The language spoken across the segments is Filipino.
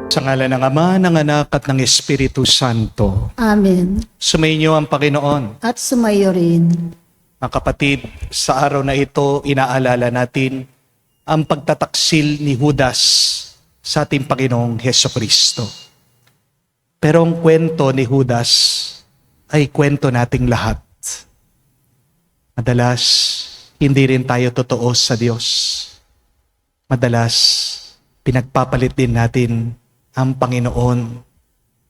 Sa ngalan ng Ama, ng Anak, at ng Espiritu Santo. Amen. Sumainyo ang Panginoon. At sumayo rin. Mga kapatid, sa araw na ito, inaalala natin ang pagtataksil ni Judas sa ating Panginoong Hesukristo. Pero ang kwento ni Judas ay kwento nating lahat. Madalas, hindi rin tayo totoo sa Diyos. Madalas, pinagpapalit din natin ang Panginoon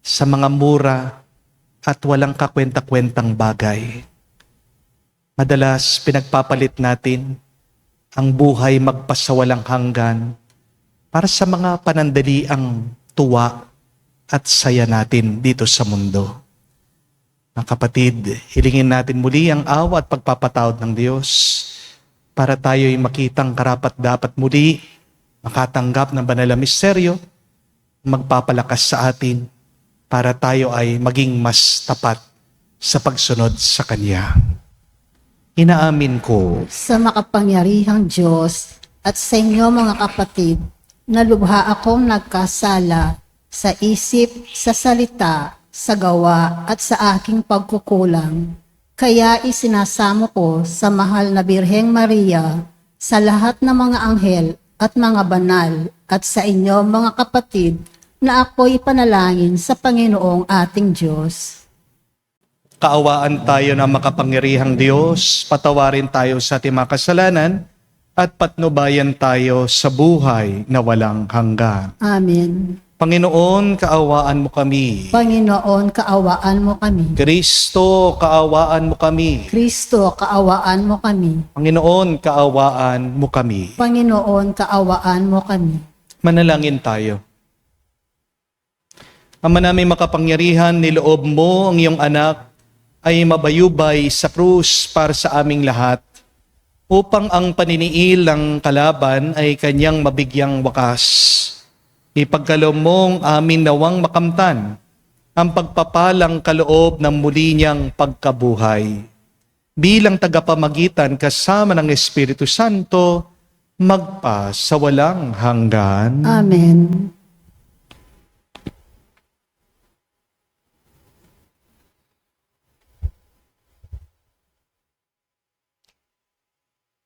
sa mga mura at walang kakwenta-kwentang bagay. Madalas pinagpapalit natin ang buhay magpasawalang hanggan para sa mga panandaliang tuwa at saya natin dito sa mundo. Mga kapatid, hilingin natin muli ang awa at pagpapatawad ng Diyos para tayo'y makitang karapat-dapat muli makatanggap ng banal na misteryo, magpapalakas sa atin para tayo ay maging mas tapat sa pagsunod sa Kanya. Inaamin ko Sa makapangyarihang Diyos at sa inyo mga kapatid, na lubha akong nagkasala sa isip, sa salita, sa gawa at sa aking pagkukulang. Kaya isinasamo ko sa mahal na Birheng Maria, sa lahat ng mga anghel at mga banal, at sa inyo mga kapatid, na ako'y panalangin sa Panginoong ating Diyos. kaawaan tayo ng makapangyarihang Diyos, patawarin tayo sa ating mga kasalanan, at patnubayan tayo sa buhay na walang hanggan. Amen. Panginoon, kaawaan mo kami. Panginoon, kaawaan mo kami. Kristo, kaawaan mo kami. Kristo, kaawaan mo kami. Panginoon, kaawaan mo kami. Panginoon, kaawaan mo kami. Manalangin tayo. Ama namin makapangyarihan, niloob mo ang iyong anak ay mabayubay sa krus para sa aming lahat, upang ang paniniil ng kalaban ay kanyang mabigyang wakas. Ipagkaloob mong amin nawang makamtan ang pagpapalang kaloob ng muli niyang pagkabuhay. Bilang tagapamagitan kasama ng Espiritu Santo, magpa sa walang hanggan. Amen.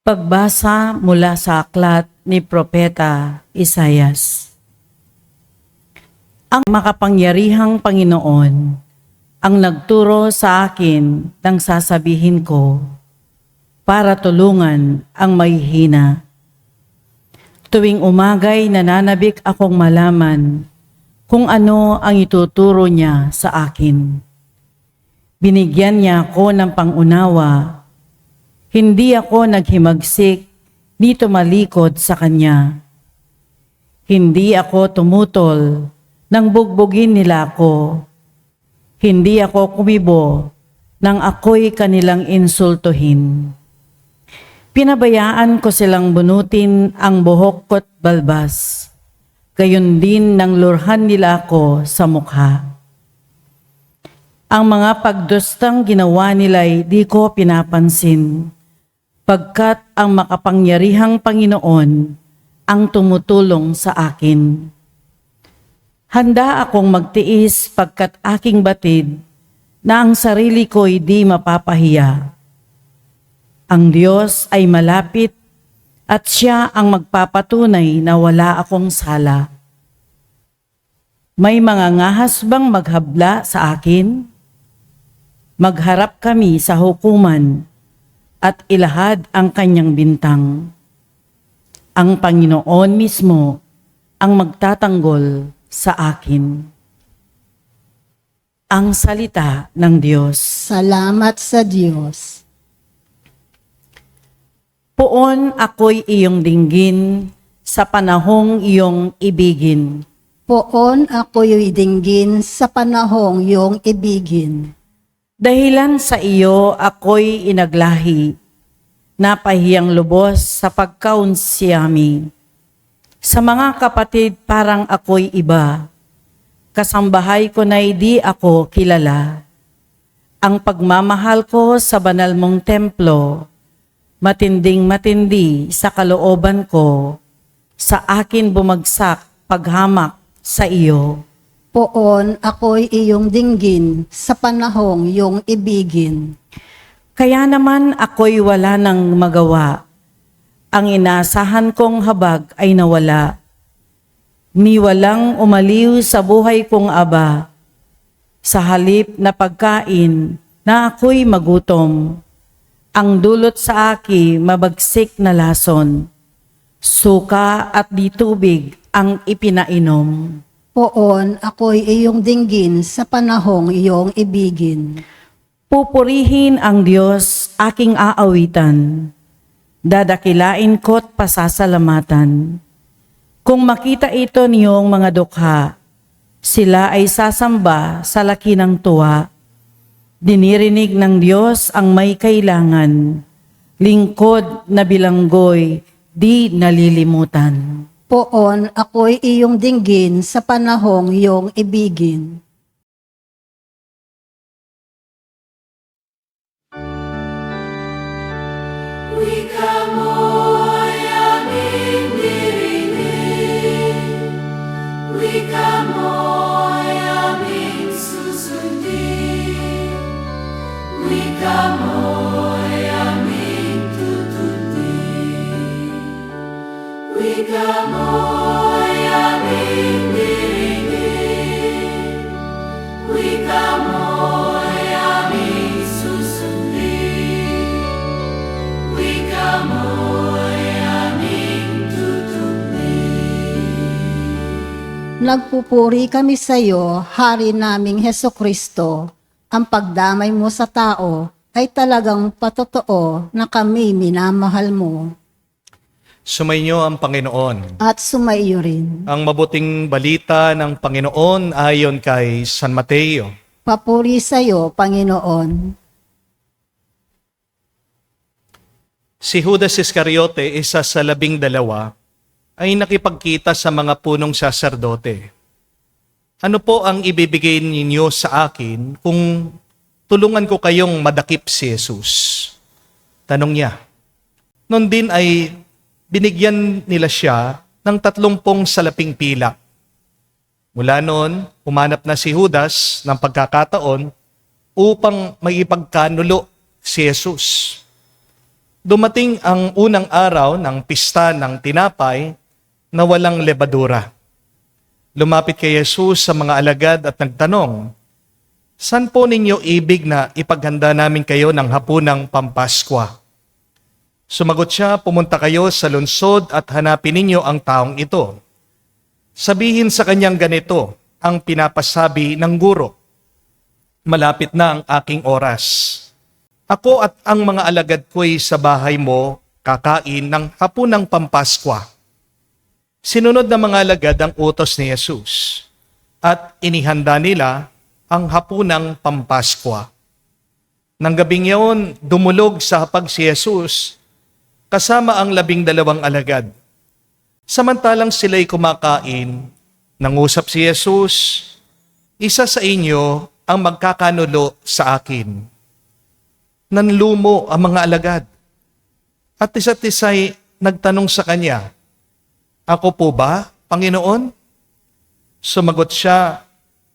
Pagbasa mula sa aklat ni Propeta Isaias. Ang makapangyarihang Panginoon ang nagturo sa akin ng sasabihin ko para tulungan ang mahihina. Tuwing umagay nananabik akong malaman kung ano ang ituturo niya sa akin. Binigyan niya ako ng pangunawa. Hindi ako naghimagsik ni tumalikod sa Kanya. Hindi ako tumutol nang bugbugin nila ako. Hindi ako kumibo nang ako'y kanilang insultuhin. Pinabayaan ko silang bunutin ang buhok ko't balbas. Gayon din nang lurhan nila ako sa mukha. Ang mga pagdustang ginawa nila'y di ko pinapansin, pagkat ang makapangyarihang Panginoon ang tumutulong sa akin. Handa akong magtiis pagkat aking batid na ang sarili ko'y di mapapahiya. Ang Diyos ay malapit at Siya ang magpapatunay na wala akong sala. May mga ngahas bang maghabla sa akin? Magharap kami sa hukuman at ilahad ang kanyang bintang. ang Panginoon mismo ang magtatanggol sa akin. Ang salita ng Diyos. Salamat sa Diyos. Poon ako'y iyong dinggin sa panahong iyong ibigin. Poon ako'y dinggin sa panahong iyong ibigin. Dahilan sa iyo ako'y inaglahi, napahiyang lubos sa pagkaunsiyami. Sa mga kapatid parang ako'y iba, kasambahay ko na'y di ako kilala. Ang pagmamahal ko sa banal mong templo, matinding matindi sa kalooban ko, sa akin bumagsak paghamak sa iyo. Poon ako'y iyong dinggin sa panahong iyong ibigin. Kaya naman ako'y wala nang magawa. Ang inaasahan kong habag ay nawala. Ni walang umaliw sa buhay kong aba. Sa halip na pagkain na ako'y magutom. Ang dulot sa aki mabagsik na lason. Suka at di tubig ang ipinainom. Poon ako'y iyong dinggin sa panahong iyong ibigin. Pupurihin ang Diyos aking aawitan. Dadakilain ko't pasasalamatan. Kung makita ito niyong mga dukha, sila ay sasamba sa laki ng tuwa. Dinirinig ng Diyos ang may kailangan. Lingkod na bilanggoy, di nalilimutan. Poon ako'y iyong dinggin sa panahong iyong ibigin. Wika mo'y aming dirinig, wika mo'y aming susundin, wika mo'y aming tutundin, wika mo'y aming dirinig, wika mo'y aming susundin, wika mo'y aming tutundin. Nagpupuri kami sa iyo, Hari naming Hesukristo. Ang pagdamay mo sa tao ay talagang patotoo na kami minamahal mo. Sumainyo ang Panginoon. At sumaiyo rin. Ang mabuting balita ng Panginoon ayon kay San Mateo. Papuri sa iyo, Panginoon. Si Judas Iscariote, isa sa 12, ay nakipagkita sa mga punong saserdote. Ano po ang ibibigay ninyo sa akin kung tulungan ko kayong madakip si Jesus? Tanong niya. Noon din ay binigyan nila siya ng 30 salaping pilak. Mula noon, humanap na si Judas ng pagkakataon upang maipagkanulo si Jesus. Dumating ang unang araw ng pista ng tinapay na walang lebadura. Lumapit kay Jesus sa mga alagad at nagtanong, "Saan po ninyo ibig na ipaghanda namin kayo ng hapunang Pampaskwa?" Sumagot siya, "Pumunta kayo sa lungsod at hanapin ninyo ang taong ito. Sabihin sa kanyang ganito ang pinapasabi ng guro, 'Malapit na ang aking oras. Ako at ang mga alagad ko'y sa bahay mo kakain ng hapunang Pampaskwa.'" Sinunod ng mga alagad ang utos ni Jesus at inihanda nila ang hapunang Pampaskwa. Nang gabing iyon, dumulog sa hapag si Jesus kasama ang 12 alagad. Samantalang sila'y kumakain, nangusap si Jesus, "Isa sa inyo ang magkakanulo sa akin." Nanlumo ang mga alagad. At isa't isa'y nagtanong sa kanya, "Ako po ba, Panginoon?" Sumagot siya,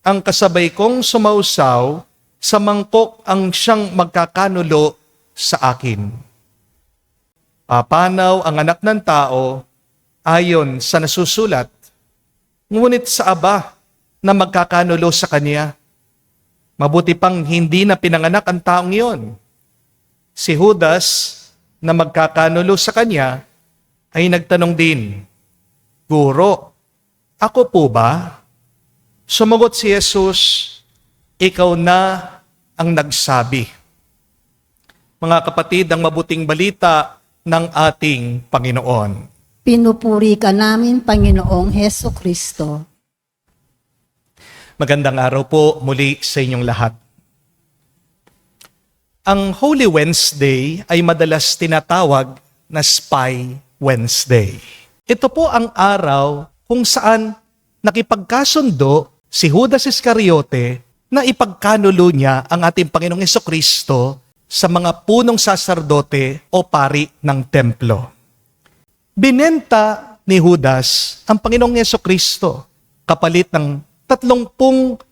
"Ang kasabay kong sumausaw sa mangkok ang siyang magkakanulo sa akin. Papanaw ang anak ng tao ayon sa nasusulat, ngunit sa aba na magkakanulo sa kanya. Mabuti pang hindi na pinanganak ang taong iyon." Si Judas na magkakanulo sa kanya ay nagtanong din, Guro, ako po ba? Sumagot si Jesus, ikaw na ang nagsabi. Mga kapatid, ang mabuting balita ng ating Panginoon. Pinupuri ka namin, Panginoong Heso Kristo. Magandang araw po muli sa inyong lahat. Ang Holy Wednesday ay madalas tinatawag na Spy Wednesday. Ito po ang araw kung saan nakipagkasundo si Judas Iscariote na ipagkanulo niya ang ating Panginoong Hesukristo sa mga punong saserdote o pari ng templo. Binenta ni Judas ang Panginoong Hesukristo kapalit ng 30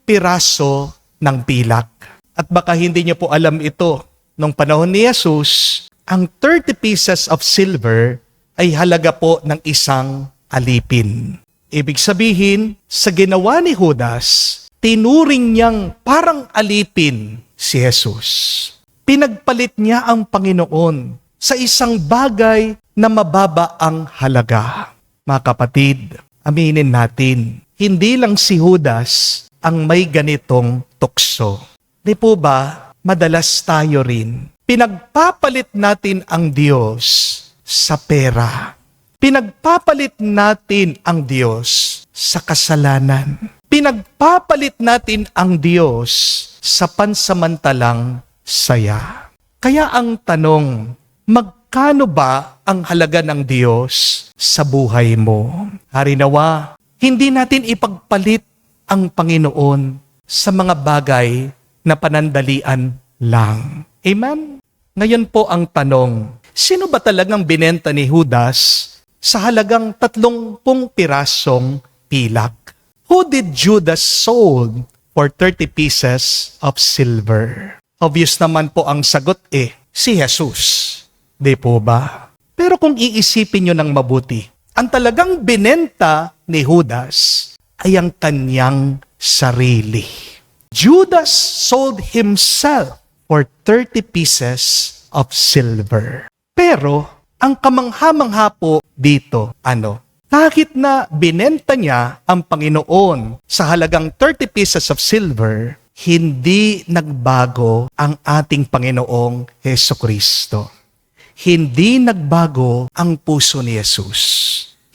piraso ng pilak. At baka hindi niyo po alam ito, nung panahon ni Jesus, ang 30 pieces of silver ay halaga po ng isang alipin. Ibig sabihin, sa ginawa ni Judas, tinuring niyang parang alipin si Jesus. Pinagpalit niya ang Panginoon sa isang bagay na mababa ang halaga. Mga kapatid, aminin natin, hindi lang si Judas ang may ganitong tukso. Di po ba, madalas tayo rin, pinagpapalit natin ang Diyos sa pera. Pinagpapalit natin ang Diyos sa kasalanan. Pinagpapalit natin ang Diyos sa pansamantalang saya. Kaya ang tanong, magkano ba ang halaga ng Diyos sa buhay mo? Harinawa, hindi natin ipagpalit ang Panginoon sa mga bagay na panandalian lang. Amen? Ngayon po ang tanong, sino ba talagang binenta ni Judas sa halagang 30 pirasong pilak? Who did Judas sold for 30 pieces of silver? Obvious naman po ang sagot si Jesus. Di po ba? Pero kung iisipin nyo ng mabuti, ang talagang binenta ni Judas ay ang kanyang sarili. Judas sold himself for 30 pieces of silver. Pero, ang kamangha-mangha po dito, kahit na binenta niya ang Panginoon sa halagang 30 pieces of silver, hindi nagbago ang ating Panginoong Hesukristo. Hindi nagbago ang puso ni Jesus.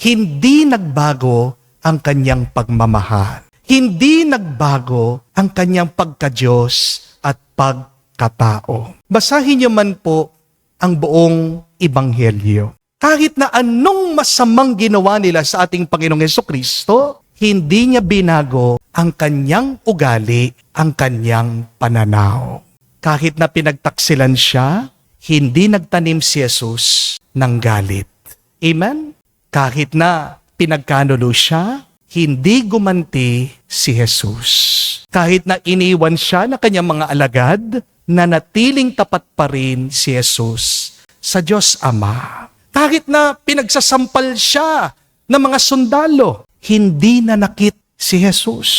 Hindi nagbago ang kanyang pagmamahal. Hindi nagbago ang kanyang pagka-Diyos at pagkatao. Basahin niyo man po ang buong Ebanghelyo. Kahit na anong masamang ginawa nila sa ating Panginoong Hesukristo, hindi niya binago ang kanyang ugali, ang kanyang pananaw. Kahit na pinagtaksilan siya, hindi nagtanim si Jesus ng galit. Amen? Kahit na pinagkanulo siya, hindi gumanti si Jesus. Kahit na iniwan siya ng kanyang mga alagad, nanatiling tapat pa rin si Jesus sa Diyos Ama. Kahit na pinagsasampal siya ng mga sundalo, hindi nanakit si Jesus.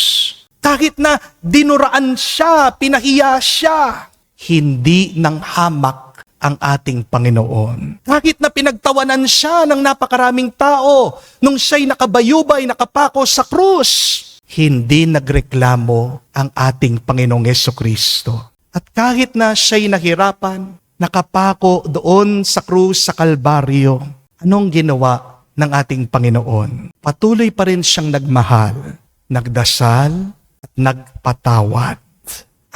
Kahit na dinuraan siya, pinahiya siya, hindi nang hamak ang ating Panginoon. Kahit na pinagtawanan siya ng napakaraming tao nung siya'y nakabayubay, nakapako sa krus, hindi nagreklamo ang ating Panginoong Hesukristo. At kahit na siya'y nahirapan, nakapako doon sa krus sa Kalbaryo, anong ginawa ng ating Panginoon? Patuloy pa rin siyang nagmahal, nagdasal, at nagpatawad.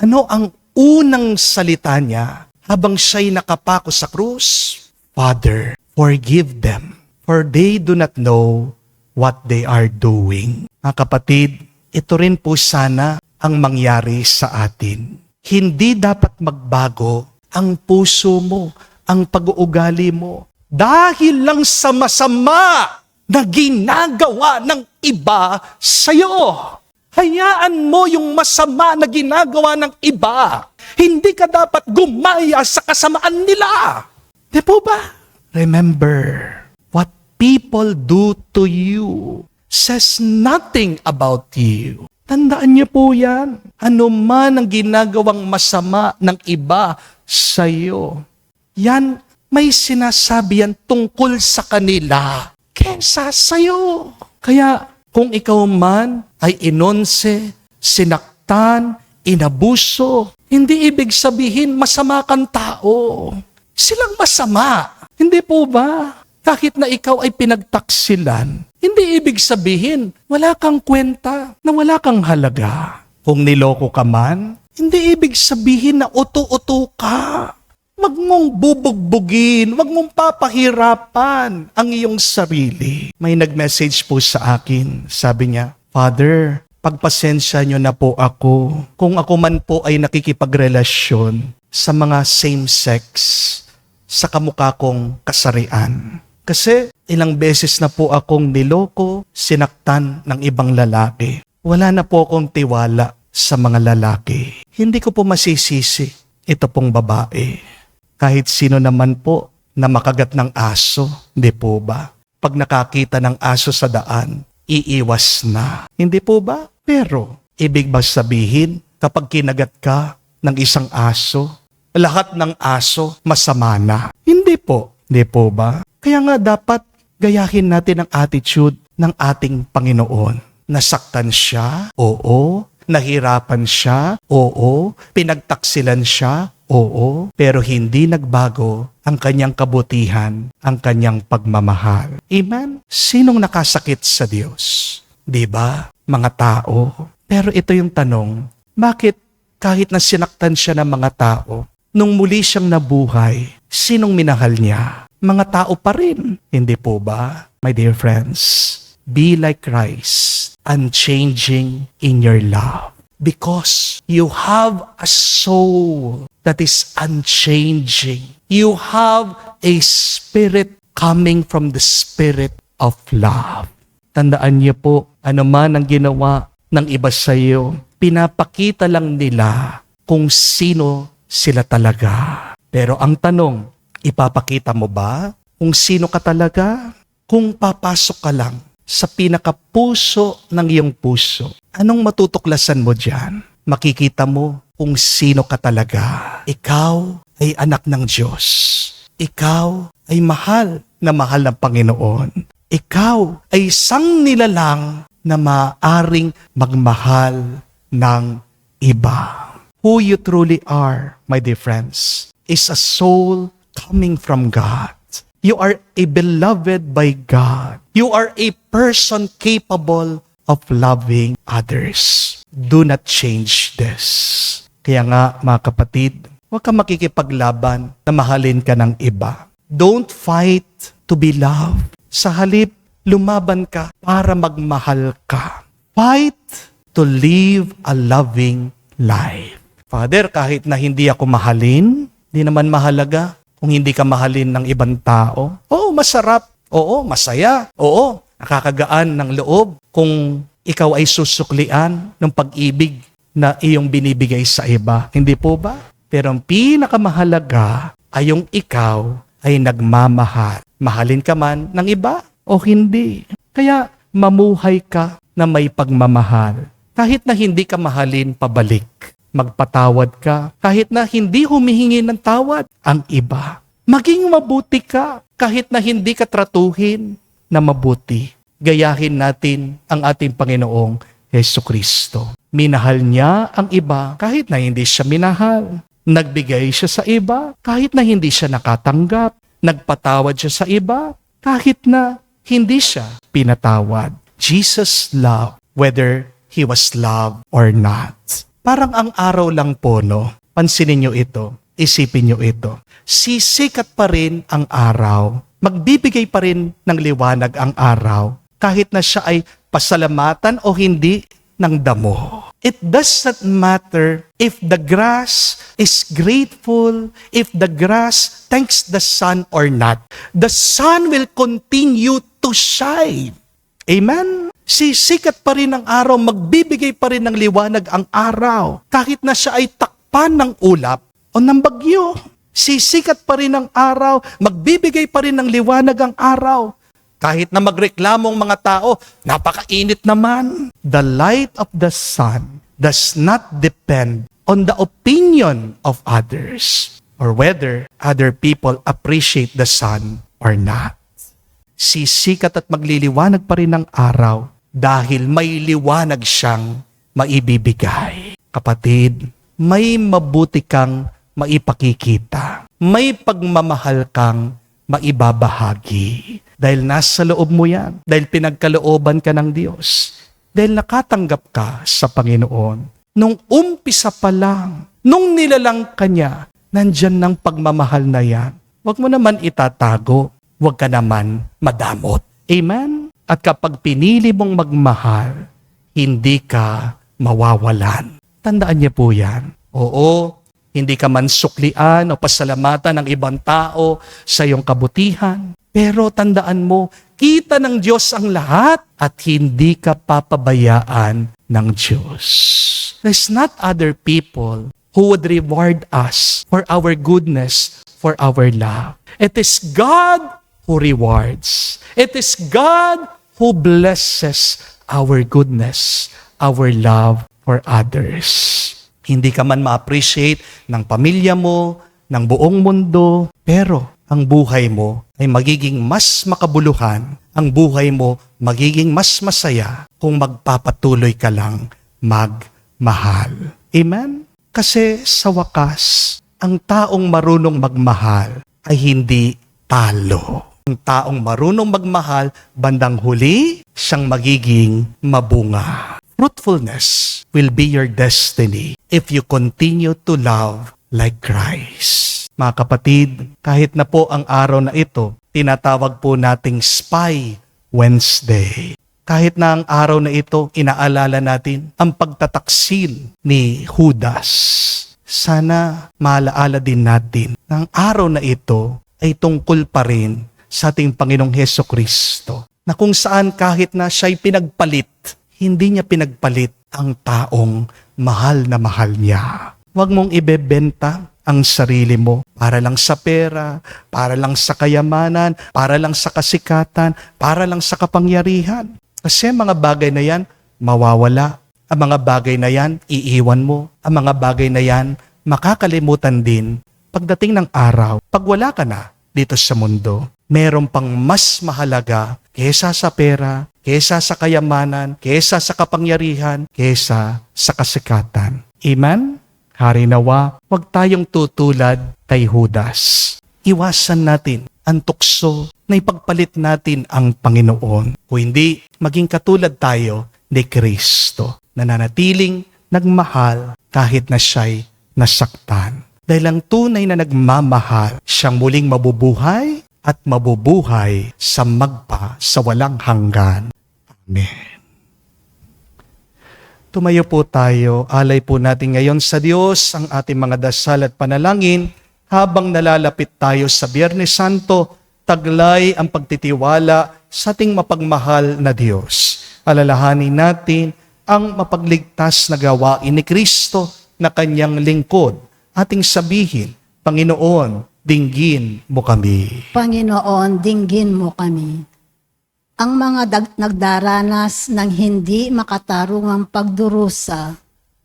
Ano ang unang salita niya habang siya'y nakapako sa krus? Father, forgive them, for they do not know what they are doing. Mga kapatid, ito rin po sana ang mangyari sa atin. Hindi dapat magbago ang puso mo, ang pag-uugali mo, dahil lang sa masama na ginagawa ng iba sa'yo. Hayaan mo yung masama na ginagawa ng iba. Hindi ka dapat gumaya sa kasamaan nila. Di po ba? Remember, what people do to you says nothing about you. Tandaan niyo po yan. Ano man ang ginagawang masama ng iba sa'yo, yan may sinasabi yan tungkol sa kanila kesa sa'yo. Kaya kung ikaw man ay inonse, sinaktan, inabuso, hindi ibig sabihin masama kang tao. Silang masama. Hindi po ba? Kahit na ikaw ay pinagtaksilan, hindi ibig sabihin wala kang kwenta, na wala kang halaga. Kung niloko ka man, hindi ibig sabihin na uto-uto ka. Wag mong bubugbugin, wag mong papahirapan ang iyong sarili. May nag-message po sa akin, sabi niya, Father, pagpasensya niyo na po ako kung ako man po ay nakikipagrelasyon sa mga same-sex sa kamukha kong kasarian. Kasi ilang beses na po akong niloko, sinaktan ng ibang lalaki. Wala na po akong tiwala sa mga lalaki. Hindi ko po masisisi ito pong babae. Kahit sino naman po na makagat ng aso, di po ba? Pag nakakita ng aso sa daan, iiwas na. Hindi po ba? Pero, ibig ba sabihin, kapag kinagat ka ng isang aso, lahat ng aso masama na? Hindi po. Hindi po ba? Kaya nga dapat gayahin natin ang attitude ng ating Panginoon. Nasaktan siya? Oo. Nahirapan siya? Oo. Pinagtaksilan siya? Oo. Pero hindi nagbago ang kanyang kabutihan, ang kanyang pagmamahal. Amen? Sinong nakasakit sa Diyos? Di ba? Mga tao. Pero ito yung tanong, bakit kahit na sinaktan siya ng mga tao, nung muli siyang nabuhay, sinong minahal niya? Mga tao pa rin. Hindi po ba? My dear friends, be like Christ, unchanging in your love. Because you have a soul that is unchanging. You have a spirit coming from the spirit of love. Tandaan niyo po, ano man ang ginawa ng iba sa iyo, pinapakita lang nila kung sino sila talaga. Pero ang tanong, ipapakita mo ba kung sino ka talaga? Kung papasok ka lang sa pinakapuso ng iyong puso, anong matutuklasan mo diyan? Makikita mo kung sino ka talaga. Ikaw ay anak ng Diyos. Ikaw ay mahal ng Panginoon. Ikaw ay isang nilalang na maaring magmahal ng iba. Who you truly are, my dear friends, is a soul coming from God. You are a beloved by God. You are a person capable of loving others. Do not change this. Kaya nga, mga kapatid, huwag kang makikipaglaban na mahalin ka ng iba. Don't fight to be loved. Sa halip, lumaban ka para magmahal ka. Fight to live a loving life. Father, kahit na hindi ako mahalin, di naman mahalaga kung hindi ka mahalin ng ibang tao. Oo, masarap. Oo, masaya. Oo, nakakagaan ng loob kung ikaw ay susuklian ng pag-ibig na iyong binibigay sa iba. Hindi po ba? Pero ang pinakamahalaga ay yung ikaw ay nagmamahal. Mahalin ka man ng iba o hindi. Kaya mamuhay ka na may pagmamahal. Kahit na hindi ka mahalin pabalik. Magpatawad ka kahit na hindi humihingi ng tawad ang iba. Maging mabuti ka kahit na hindi ka tratuhin na mabuti. Gayahin natin ang ating Panginoong Jesucristo. Minahal niya ang iba kahit na hindi siya minahal. Nagbigay siya sa iba kahit na hindi siya nakatanggap. Nagpatawad siya sa iba kahit na hindi siya pinatawad. Jesus loved whether he was loved or not. Parang ang araw lang po, no? Pansinin nyo ito. Isipin nyo ito. Sisikat pa rin ang araw. Magbibigay pa rin ng liwanag ang araw. Kahit na siya ay pasalamatan o hindi ng damo. It does not matter if the grass is grateful, if the grass thanks the sun or not. The sun will continue to shine. Amen? Sisikat pa rin ang araw, magbibigay pa rin ng liwanag ang araw. Kahit na siya ay takpan ng ulap o ng bagyo. Sisikat pa rin ang araw, magbibigay pa rin ng liwanag ang araw. Kahit na magreklamong mga tao, napakainit naman. The light of the sun does not depend on the opinion of others or whether other people appreciate the sun or not. Sisikat at magliliwanag pa rin ang araw dahil may liwanag siyang maibibigay. Kapatid, may mabuti kang maipakikita. May pagmamahal kang maibabahagi. Dahil nasa loob mo yan. Dahil pinagkalooban ka ng Diyos. Dahil nakatanggap ka sa Panginoon. Nung umpisa pa lang, nung nilalang ka niya, nandyan ng pagmamahal na yan. Huwag mo naman itatago. Huwag ka naman madamot. Amen? At kapag pinili mong magmahal, hindi ka mawawalan. Tandaan niyo po yan. Oo, hindi ka man suklian o pasalamatan ng ibang tao sa iyong kabutihan. Pero tandaan mo, kita ng Diyos ang lahat at hindi ka papabayaan ng Diyos. There's not other people who would reward us for our goodness, for our love. It is God who rewards. It is God who blesses our goodness, our love for others. Hindi ka man ma-appreciate ng pamilya mo, ng buong mundo, pero ang buhay mo ay magiging mas makabuluhan, ang buhay mo magiging mas masaya kung magpapatuloy ka lang magmahal. Amen? Kasi sa wakas, ang taong marunong magmahal ay hindi talo. Ang taong marunong magmahal, bandang huli, siyang magiging mabunga. Fruitfulness will be your destiny if you continue to love like Christ. Mga kapatid, kahit na po ang araw na ito, tinatawag po nating Spy Wednesday. Kahit na ang araw na ito, inaalala natin ang pagtataksil ni Judas. Sana maalaala din natin na ang araw na ito ay tungkol pa rin sa ating Panginoong Hesukristo, na kung saan kahit na siya'y pinagpalit, hindi niya pinagpalit ang taong mahal na mahal niya. Huwag mong ibebenta ang sarili mo para lang sa pera, para lang sa kayamanan, para lang sa kasikatan, para lang sa kapangyarihan. Kasi mga bagay na yan, mawawala. Ang mga bagay na yan, iiwan mo. Ang mga bagay na yan, makakalimutan din pagdating ng araw. Pag wala ka na dito sa mundo, meron pang mas mahalaga kesa sa pera, kesa sa kayamanan, kesa sa kapangyarihan, kesa sa kasikatan. Amen? Hari nawa, huwag tayong tutulad kay Judas. Iwasan natin ang tukso na ipagpalit natin ang Panginoon. Kung hindi, maging katulad tayo ni Kristo, na nanatiling nagmahal kahit na siya'y nasaktan. Dahil ang tunay na nagmamahal, siyang muling mabubuhay at mabubuhay sa magpa sa walang hanggan. Amen. Tumayo po tayo, alay po natin ngayon sa Diyos ang ating mga dasal at panalangin habang nalalapit tayo sa Biyernes Santo, taglay ang pagtitiwala sa ating mapagmahal na Diyos. Alalahanin natin ang mapagligtas na gawain ni Kristo na kanyang lingkod. Ating sabihin, Panginoon, dinggin mo kami. Panginoon, dinggin mo kami. Ang mga nagdaranas ng hindi makatarungang pagdurusa,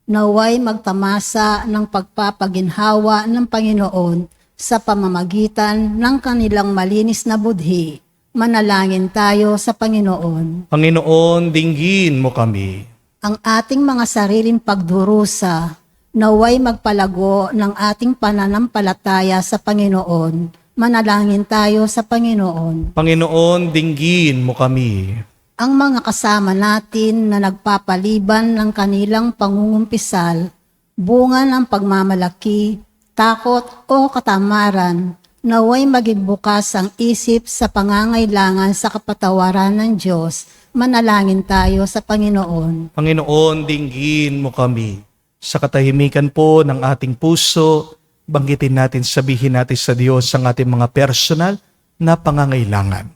naway magtamasa ng pagpapaginhawa ng Panginoon sa pamamagitan ng kanilang malinis na budhi. Manalangin tayo sa Panginoon. Panginoon, dinggin mo kami. Ang ating mga sariling pagdurusa, naway magpalago ng ating pananampalataya sa Panginoon. Manalangin tayo sa Panginoon. Panginoon, dinggin mo kami. Ang mga kasama natin na nagpapaliban ng kanilang pangungumpisal, bunga ng pagmamalaki, takot o katamaran, naway maging bukas ang isip sa pangangailangan sa kapatawaran ng Diyos. Manalangin tayo sa Panginoon. Panginoon, dinggin mo kami. Sa katahimikan po ng ating puso, banggitin natin, sabihin natin sa Diyos ang ating mga personal na pangangailangan.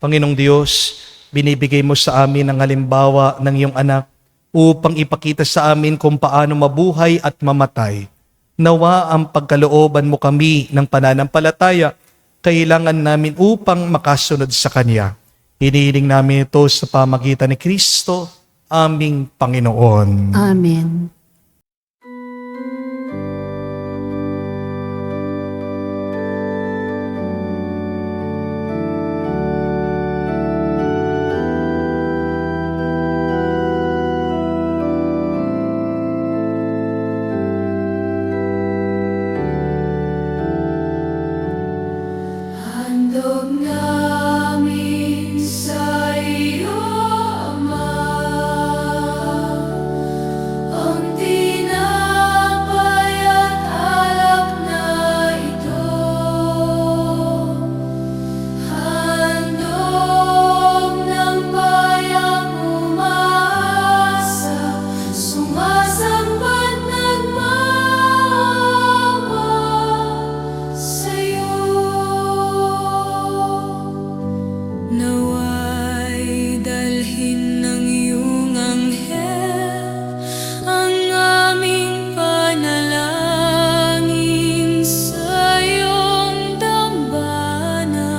Panginoong Diyos, binibigay mo sa amin ang halimbawa ng iyong anak upang ipakita sa amin kung paano mabuhay at mamatay. Nawa ang pagkalooban mo kami ng pananampalataya, kailangan namin upang makasunod sa Kanya. Hinihiling namin ito sa pamagitan ni Kristo, aming Panginoon. Amen. Handog namin sa iyo, Ama, ang tinapay at alak na ito. Handog ng bayang umaasa, sumasamba at nagmamahal sa'yo. Nawa'y dalhin ng iyong anghel ang aming panalangin sa iyong dambana,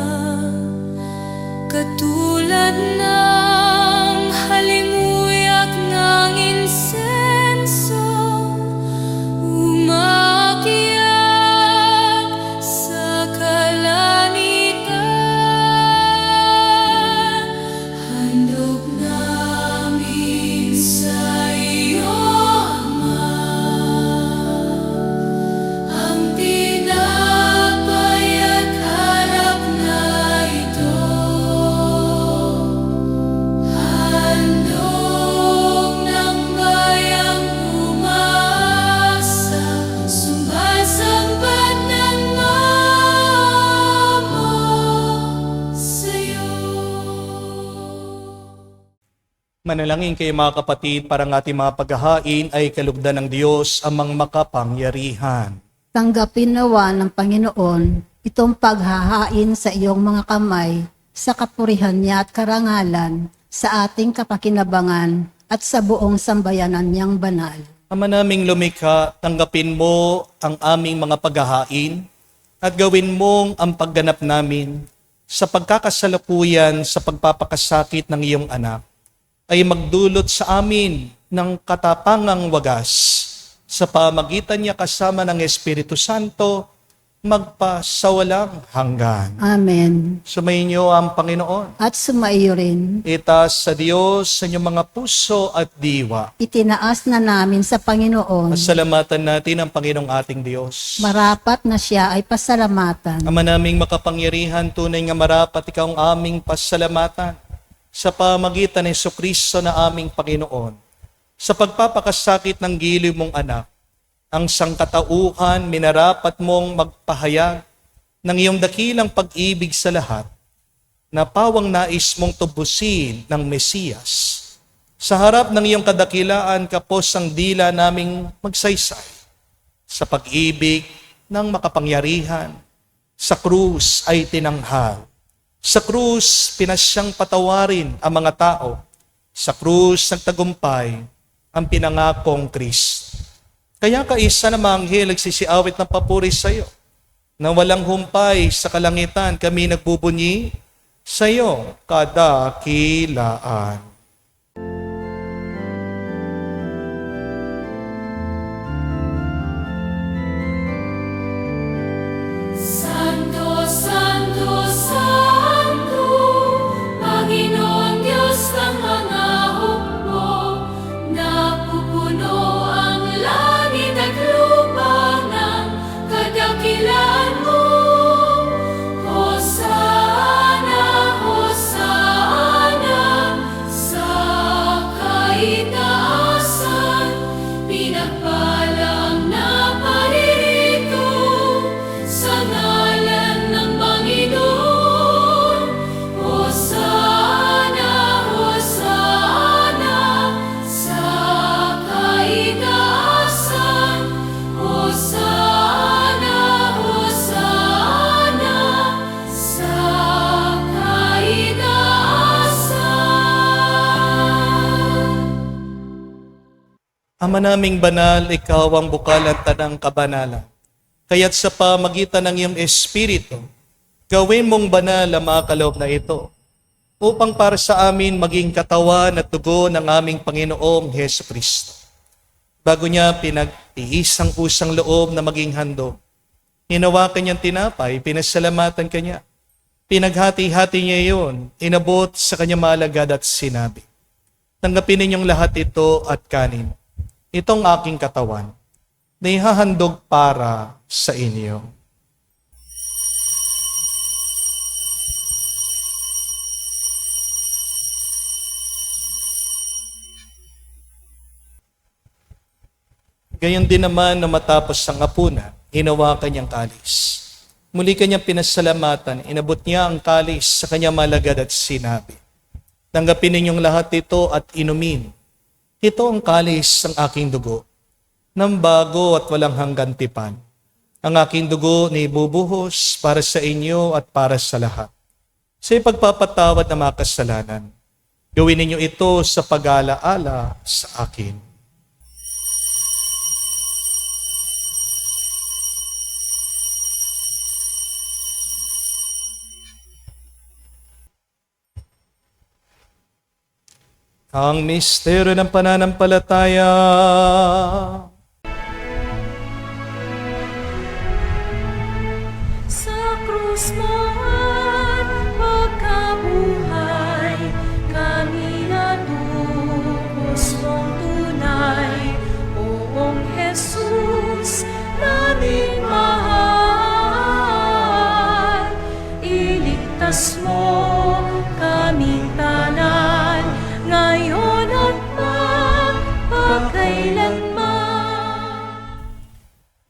katulad ng halimuyak ng insenso, umakyat sa kalangitan. Handog namin sa iyo, Ama, ang tinapay at alak na ito. Handog ng bayang umaasa, sumasamba at nagmamahal sa'yo. Manalangin kayo mga kapatid para ang ating mga paghahain ay kalugdan ng Diyos amang makapangyarihan. Tanggapin nawa ng Panginoon itong paghahain sa iyong mga kamay sa kapurihan niya at karangalan sa ating kapakinabangan at sa buong sambayanan niyang banal. Ama naming lumikha, tanggapin mo ang aming mga paghahain at gawin mong ang pagganap namin sa pagkakasalukuyan sa pagpapakasakit ng iyong anak ay magdulot sa amin ng katapangang wagas sa pamagitan niya kasama ng Espiritu Santo magpasawalang hanggan. Amen. Sumainyo ang Panginoon. At sumaiyo rin, Itaas sa Diyos sa inyong mga puso at diwa. itinaas na namin sa Panginoon. Pasalamatan natin ang Panginoong ating Diyos. Marapat na siya ay pasalamatan. Ama naming makapangyarihan, tunay nga marapat ikaw ang aming pasalamatan sa pamagitan ni Jesucristo na aming Panginoon. Sa pagpapakasakit ng giliw mong anak, ang sangkatauhan minarapat mong magpahayag ng iyong dakilang pag-ibig sa lahat na pawang nais mong tubusin ng Mesiyas. Sa harap ng iyong kadakilaan, kapos ang dila naming magsaysay sa pag-ibig ng makapangyarihan. Sa krus ay tinanghal. Sa krus, pinasyang patawarin ang mga tao. Sa krus, nagtagumpay ang pinangakong Kristo. Kaya kaisa na mga anghel nagsisiawit ng papuri sa iyo, na walang humpay sa kalangitan kami nagbubunyi sa iyo kadakilaan. Santo, Santo, Santo, Panginoon Diyos ng mga hukbo, napupuno ang langit at lupa ng kadakilaan mo. Hosana, Hosana, sa kaitaasan, pinagpalang na paririto sa ngalan ng Panginoon. Hosana, Hosana, sa kaitaasan. Hosana, Hosana, sa kaitaasan. Ama naming banal, ikaw ang bukalan tanang kabanalan. Kaya't sa pamagitan ng iyong Espiritu, gawin mong banal ang mga kaloob na ito, upang para sa amin maging katawan at dugo ng aming Panginoong Hesus Kristo. Bago niya pinagtiis ang kusang loob na maging handog, hinawakan niyang tinapay, pinasalamatan kanya. Pinaghati-hati niya iyon, inabot sa kanyang maalagad at sinabi, tanggapin ninyong lahat ito at kanin. Itong aking katawan na ihahandog para sa inyo. Gayon din naman na matapos ang hapunan, hinawakan niyang kalis. Muli kanyang pinasalamatan, inabot niya ang kalis sa kanyang malagad at sinabi, "Tanggapin ninyong lahat ito at inumin. Ito ang kalis ng aking dugo, ng bago at walang hanggang tipan. Ang aking dugo na ibubuhos para sa inyo at para sa lahat. Sa ipagpapatawad ng mga kasalanan, gawin ninyo ito sa pag-alaala sa akin." Ang misteryo ng pananampalataya. Sa krus mo at pagkabuhay, kami natubos mong tunay. Oong Jesus, naming mahal, iligtas mo kaming tanan, ngayon at magpakailanman.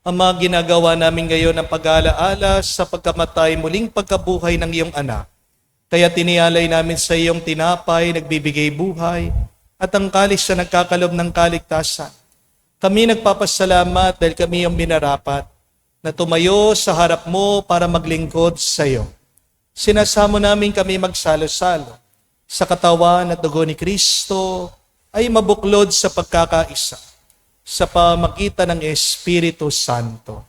Ama, ginagawa namin ngayon ang pag-aalaala sa pagkamatay muling pagkabuhay ng iyong anak. Kaya tinialay namin sa iyong tinapay, nagbibigay buhay, at ang kalis na nagkakalob ng kaligtasan. Kami nagpapasalamat dahil kami yung minarapat na tumayo sa harap mo para maglingkod sa iyo. Sinasamo namin kami magsalo-salo sa katawan at dugo ni Kristo ay mabuklod sa pagkakaisa sa pamagitan ng Espiritu Santo.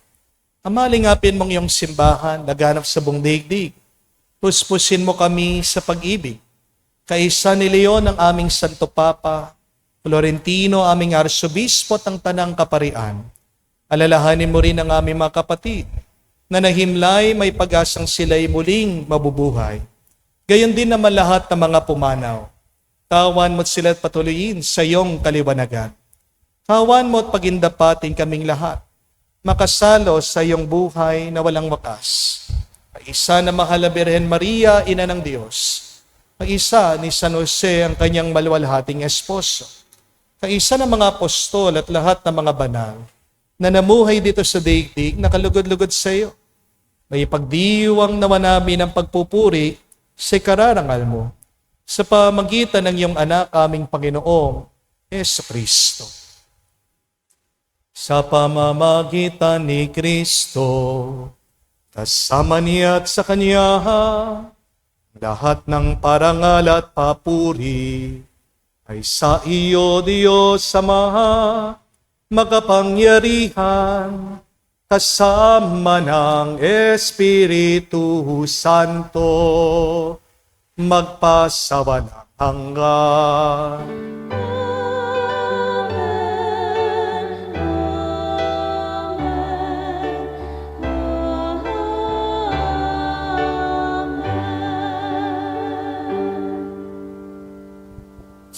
Amalingapin mong iyong simbahan, laganap sa buong daigdig. Puspusin mo kami sa pag-ibig. Kaisa ni Leon ang aming Santo Papa, Florentino aming Arsobispo at ang Tanang Kaparian. Alalahanin mo rin ang aming mga kapatid na nahimlay may pag-asang sila'y muling mabubuhay. Gayon din naman lahat ng mga pumanaw. Kawan mo't sila at patuloyin sa iyong kaliwanagan. Kawan mo't pagindapatin kaming lahat, makasalo sa iyong buhay na walang wakas. Isa na mahal na Birhen Maria, Ina ng Diyos. Isa ni San Jose, ang kanyang maluwalhating esposo. Kaisa ng mga apostol at lahat ng mga banal na namuhay dito sa daigdig na kalugod-lugod sa iyo. May pagdiwang naman namin ang pagpupuri sa kararangal mo sa pamagitan ng iyong anak, aming Panginoong Jesucristo. Sa pamamagitan ni Kristo, kasama niya at sa Kanya, lahat ng parangal at papuri ay sa iyo, Diyos Ama, makapangyarihan, kasama ng Espiritu Santo, magpasawalang hanggan.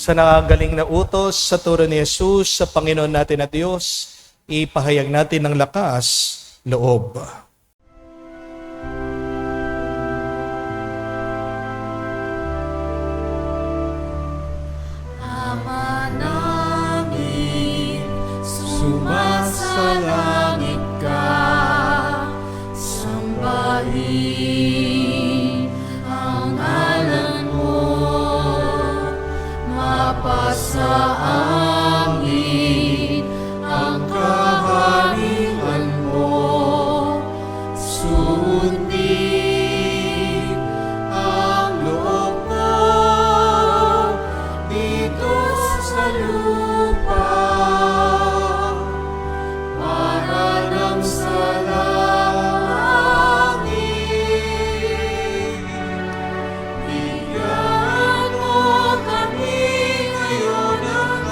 Sa nakagaling na utos sa turo ni Jesus sa Panginoon natin at Diyos, ipahayag natin ng lakas loob. Ama namin, sumasalangit ka, sambahin ang ngalan mo, mapasa amin ang kaharian mo, sundin ang loob mo dito sa lupa, para nang sa langit. Bigyan mo kami ngayon ng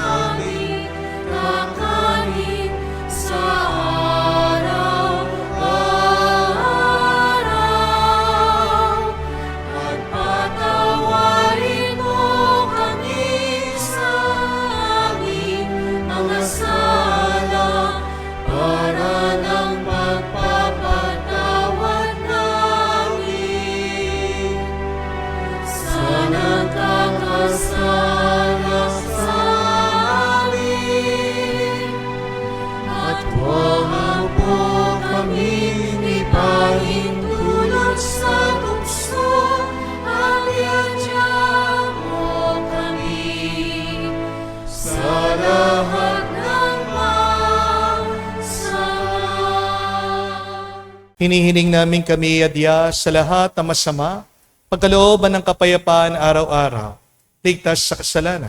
Hinihiling namin kami adya sa lahat ng masama, pagkalooban ng kapayapaan araw-araw, ligtas sa kasalanan,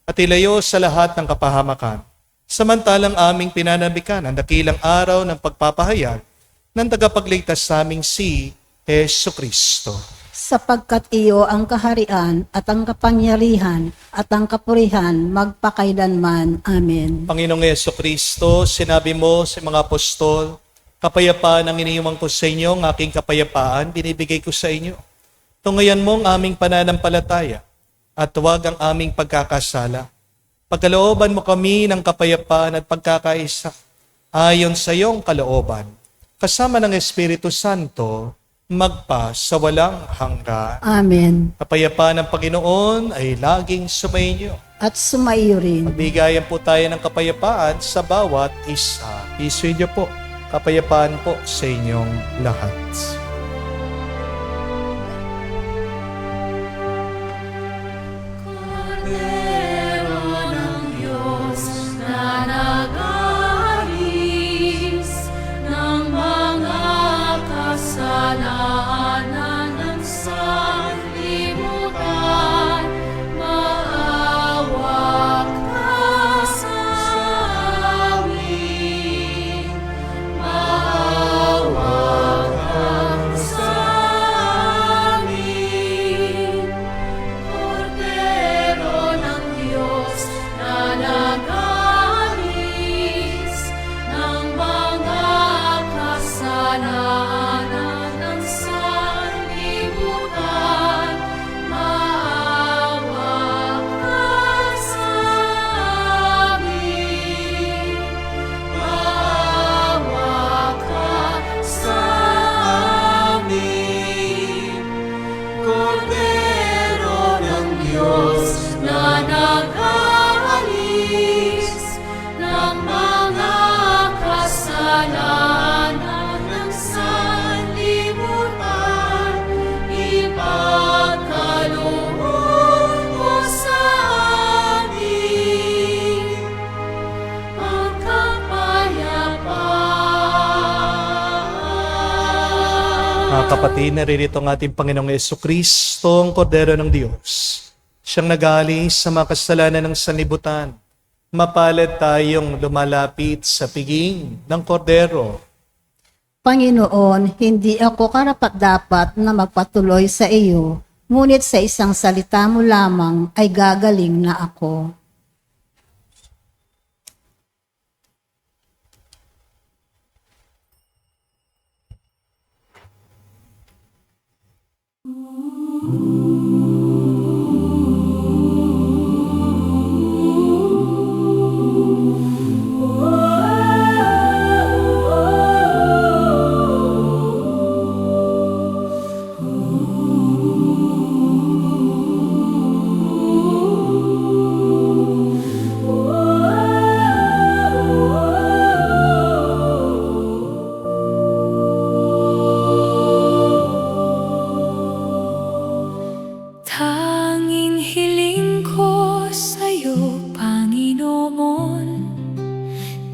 at ilayo sa lahat ng kapahamakan. Samantalang aming pinanambikan ang dakilang araw ng pagpapahayag ng tagapagligtas naming si Jesucristo. Sapagkat iyo ang kaharian at ang kapangyarihan at ang kapurihan magpakailanman. Amen. Panginoong Jesucristo, sinabi mo sa mga apostol, kapayapaan ang iniiwan ko sa inyo, ang aking kapayapaan binibigay ko sa inyo. Tungayan mo ang aming pananampalataya at huwag ang aming pagkakasala. Pagkalooban mo kami ng kapayapaan at pagkakaisa ayon sa iyong kalooban. Kasama ng Espiritu Santo, magpa sa walang hanggan. Amen. Kapayapaan ng Panginoon ay laging sumainyo. At sumaiyo rin. Bigayan po tayo ng kapayapaan sa bawat isa. Isuyo po, kapayapaan po sa inyong lahat. Cordero ng Diyos na nag-aalis ng mga kasalanan ng sanlibutan, maawa ka sa amin. Maawa ka sa amin. Cordero ng Diyos na nag-aalis ng mga kasalanan ng sanlibutan, maawa ka sa amin. Maawa ka sa amin. Cordero ng Diyos na nag-aalis ng mga kasalanan ng sanlibutan, ipagkaloob mo sa amin ang kapayapaan. Mga kapatid, naririto ang ating Panginoong Jesucristo, ang Kordero ng Diyos. Siyang nag-aalis sa mga kasalanan ng sanlibutan. Mapalad tayong lumalapit sa piging ng Kordero. Panginoon, hindi ako karapat-dapat na magpatuloy sa iyo, ngunit sa isang salita mo lamang ay gagaling na ako. Tanging hiling ko sa'yo, Panginoon,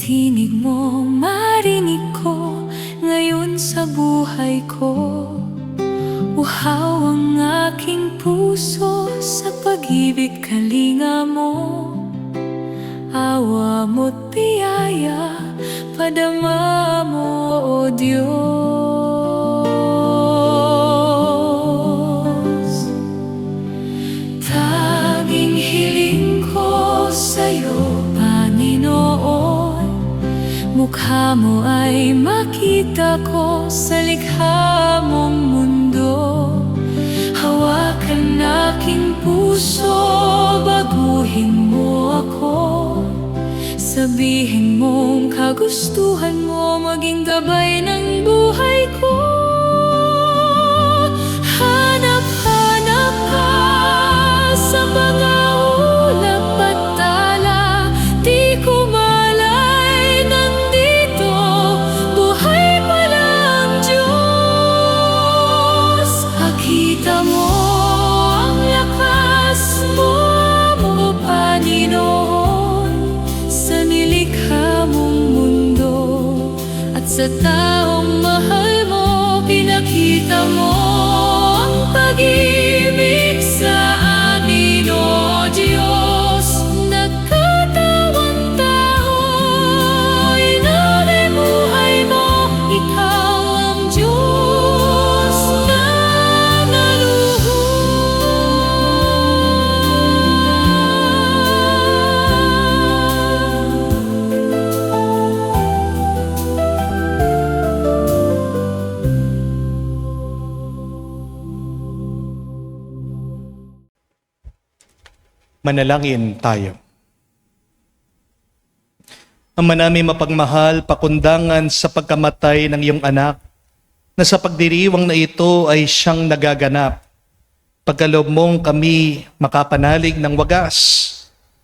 tinig mo marinig ko ngayon sa buhay ko. Uhaw ang aking puso sa pag-ibig kalinga mo. Awa mo't biyaya, padama mo, O Diyos. Tanging hiling ko sa'yo, Panginoon, mukha mo ay makita ko sa likha mong mundo. Hawakan aking puso, baguhin mo ako. Sabihin mong kagustuhan mo maging gabay ng buhay ko. Hanap-hanap ka sa mga ulap at tala, di ko malay nandito, buhay pala ang Diyos. Akita mo ang lakas mo, Panginoon, sa nilikha mong mundo at sa taong mahal mo. Manalangin tayo. Ama namin mapagmahal, pakundangan sa pagkamatay ng iyong anak, na sa pagdiriwang na ito ay siyang nagaganap. Pagkaloob mong kami makapanalig ng wagas,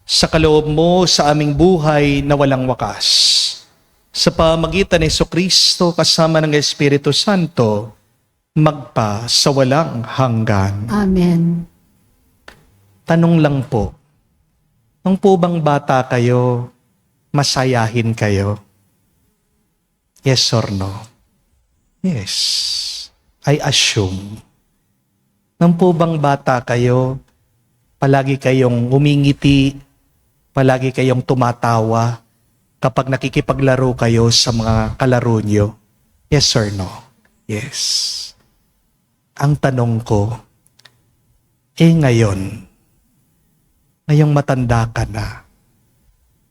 sa kaloob mo sa aming buhay na walang wakas. Sa pamagitan ni Jesucristo kasama ng Espiritu Santo, magpa sa walang hanggan. Amen. Tanong lang po, nung po bang bata kayo, masayahin kayo? Yes or no? Yes. I assume. Nung po bang bata kayo, palagi kayong umingiti, palagi kayong tumatawa kapag nakikipaglaro kayo sa mga kalaro nyo? Yes or no? Yes. Ang tanong ko, ngayong matanda ka na,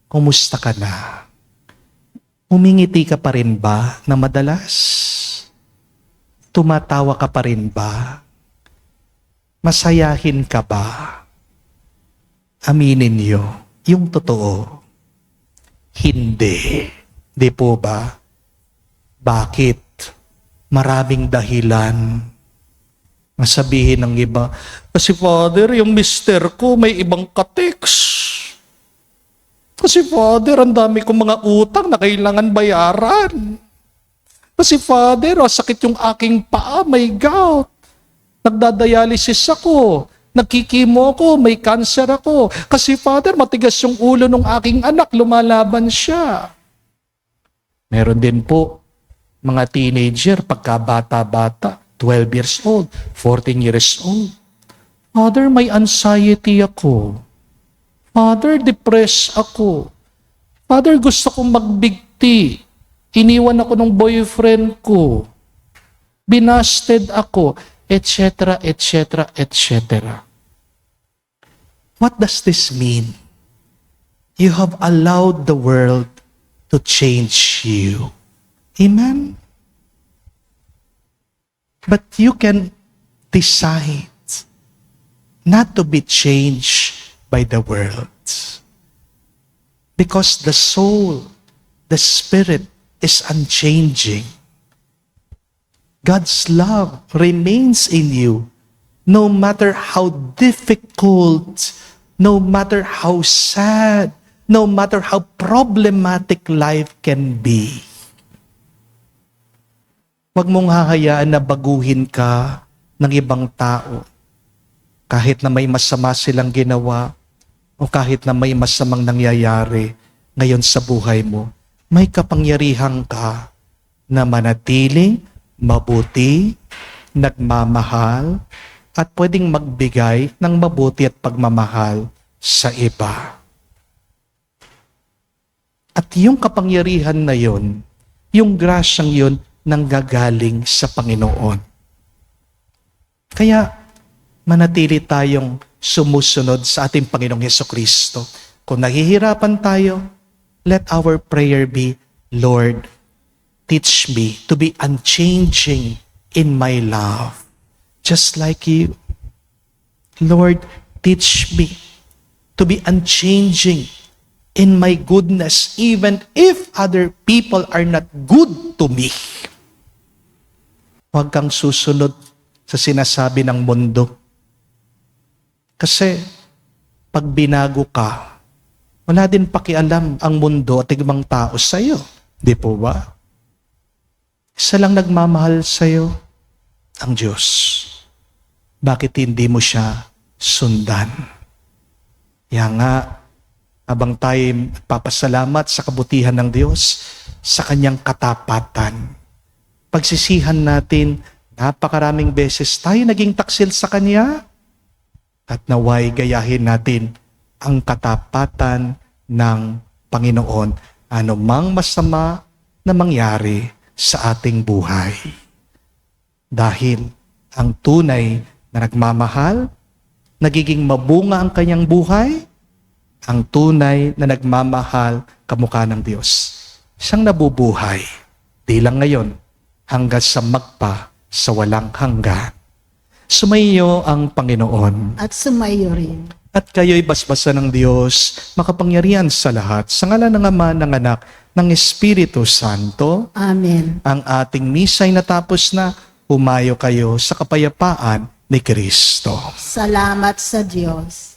kumusta ka na? Umingiti ka pa rin ba na madalas? Tumatawa ka pa rin ba? Masayahin ka ba? Aminin niyo, yung totoo. Hindi. Di po ba? Bakit? Maraming dahilan. Masabihin ng iba, kasi Father, yung mister ko may ibang kateks. Kasi Father, ang dami kong mga utang na kailangan bayaran. Kasi Father, sakit yung aking paa, may gout. Nagdadialysis ako. Nagkikimo ako, may cancer ako. Kasi Father, matigas yung ulo ng aking anak, lumalaban siya. Meron din po, mga teenager, pagkabata-bata, 12 years old, 14 years old. Father, may anxiety ako. Father, depressed ako. Father, gusto kong magbigti. Iniwan ako ng boyfriend ko. Binasted ako, etc., etc., etc. What does this mean? You have allowed the world to change you. Amen? But you can decide not to be changed by the world. Because the soul, the spirit is unchanging. God's love remains in you no matter how difficult, no matter how sad, no matter how problematic life can be. Huwag mong hahayaan na baguhin ka ng ibang tao. Kahit na may masama silang ginawa o kahit na may masamang nangyayari ngayon sa buhay mo, may kapangyarihan ka na manatiling mabuti, nagmamahal, at pwedeng magbigay ng mabuti at pagmamahal sa iba. At yung kapangyarihan na yun, yung grasyang yun, nanggagaling sa Panginoon. Kaya, manatili tayong sumusunod sa ating Panginoong Hesukristo. Kung nahihirapan tayo, let our prayer be, Lord, teach me to be unchanging in my love, just like you. Lord, teach me to be unchanging in my goodness, even if other people are not good to me. Huwag kang susunod sa sinasabi ng mundo. Kasi, pag binago ka, wala din pakialam ang mundo at ibang tao sa'yo. Di po ba? Isa lang nagmamahal sa'yo, ang Diyos. Bakit hindi mo siya sundan? Kaya nga, habang tayo papasalamat sa kabutihan ng Diyos, sa kanyang katapatan, pagsisihan natin, napakaraming beses tayo naging taksil sa Kanya, at naway gayahin natin ang katapatan ng Panginoon, anumang masama na mangyari sa ating buhay. Dahil ang tunay na nagmamahal, nagiging mabunga ang kanyang buhay, ang tunay na nagmamahal kamukha ng Diyos. Siyang nabubuhay, di lang ngayon, hanggang sa magpa sa walang hanggan. Sumayo ang Panginoon. At sumayo rin. at kayo'y basbasan ng Diyos, makapangyarihan sa lahat, sa ngalan ng Ama, ng Anak, ng Espiritu Santo. Amen. Ang ating misa'y natapos na, humayo kayo sa kapayapaan ni Kristo. Salamat sa Diyos.